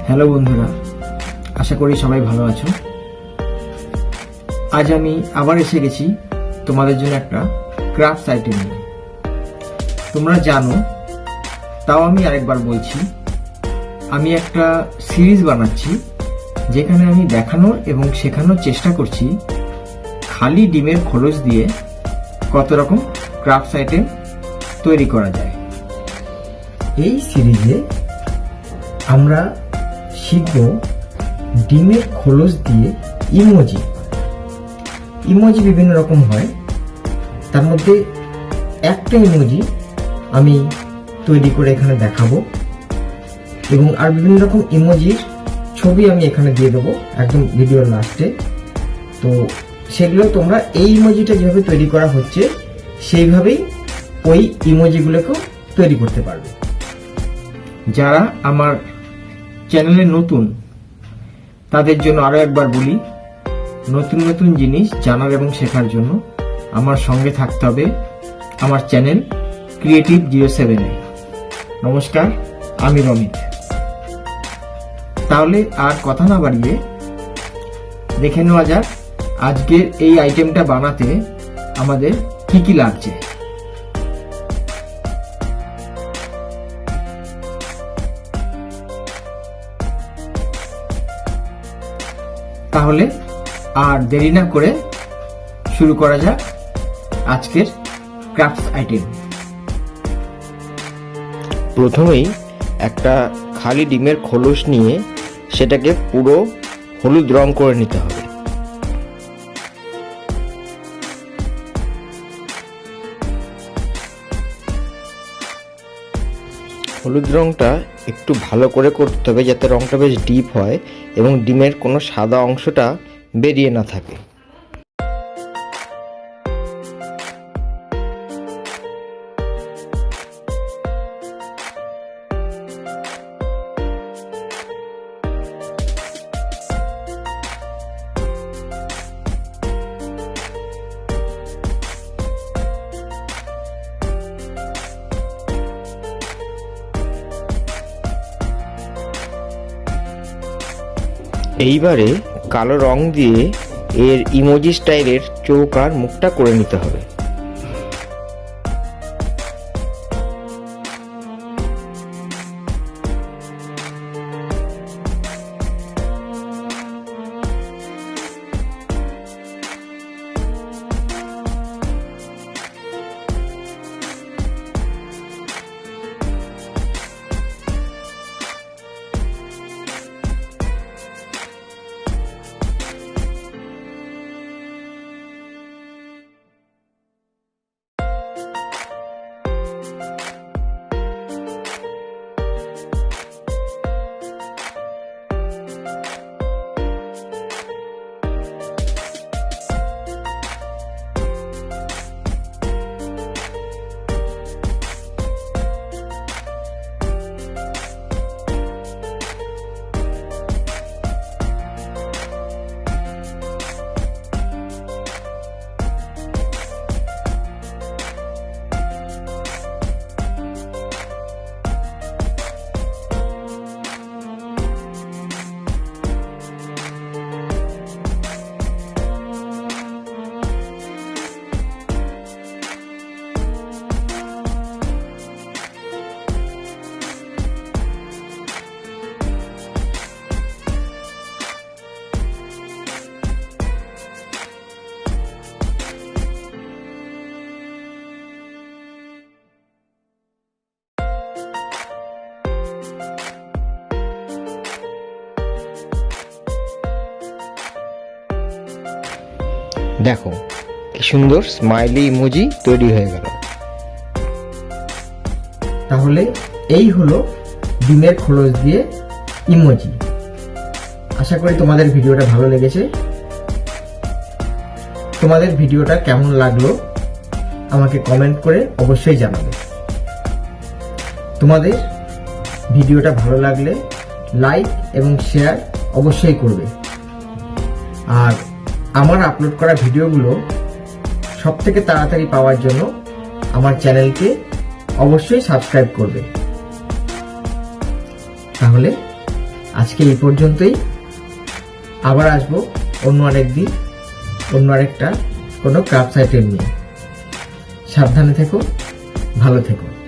Hello বন্ধুরা, আশা করি সবাই ভালো আছো। আজ আমি আবার এসে গেছি তোমাদের জন্য একটা ক্রাফট আইটেম নিয়ে। তোমরা জানো, তাও আমি আরেকবার বলছি, আমি একটা সিরিজ বানাচ্ছি যেখানে আমি দেখানোর এবং শেখানোর চেষ্টা করছি খালি ডিমের খোলস দিয়ে কত রকম ক্রাফট আইটেম তৈরি করা যায়। এই সিরিজে আমরা শিখব ডিমের খোলস দিয়ে ইমোজি বিভিন্ন রকম হয়, তার মধ্যে একটা ইমোজি আমি তৈরি করে এখানে দেখাবো এবং আর বিভিন্ন রকম ইমোজির ছবি আমি এখানে দিয়ে দেবো একদম ভিডিওর লাস্টে। তো সেগুলো তোমরা এই ইমোজিটা যেভাবে তৈরি করা হচ্ছে সেইভাবেই ওই ইমোজিগুলোকেও তৈরি করতে পারবে। যারা আমার চ্যানেলে নতুন তাদের জন্য আরো একবার বলি, নতুন নতুন জিনিস জানার এবং শেখার জন্য আমার সঙ্গে থাকতে হবে আমার চ্যানেল ক্রিয়েটিভ07-এ। নমস্কার, আমি রমিত। তাহলে আর কথা না বাড়িয়ে দেখে নেওয়া যাক আজকের এই আইটেমটা বানাতে আমাদের কি কি লাগছে। তাহলে আর দেরি না করে শুরু করা যাক আজকের ক্রাফট আইটেম। প্রথমেই একটা খালি ডিমের খোলস নিয়ে সেটাকে পুরো হলুদ রং করে নিতে হবে। হলুদ রংটা একটু ভালো করে করতে হবে যাতে রংটা বেশ ডিপ হয় এবং ডিমের কোনো সাদা অংশটা বেরিয়ে না থাকে। এইবারে কালো রং দিয়ে এর ইমোজি স্টাইলের চোখ আর মুখটা করে নিতে হবে। দেখো কি সুন্দর স্মাইলি ইমোজি তৈরি হয়ে গেল। তাহলে এই হলো ডিমের খোলস দিয়ে ইমোজি। আশা করি তোমাদের ভিডিওটা ভালো লেগেছে। তোমাদের ভিডিওটা কেমন লাগলো আমাকে কমেন্ট করে অবশ্যই জানাবে। তোমাদের ভিডিওটা ভালো লাগলে লাইক এবং শেয়ার অবশ্যই করবে। আর আমার আপলোড করা ভিডিওগুলো সবথেকে তাড়াতাড়ি পাওয়ার জন্য আমার চ্যানেলকে অবশ্যই সাবস্ক্রাইব করবে। তাহলে আজকে এই পর্যন্তই। আবার আসবো অন্য আরেকদিন অন্য আরেকটা কোনো ক্রাফট আইটেম নিয়ে। সাবধানে থেকো, ভালো থেকো।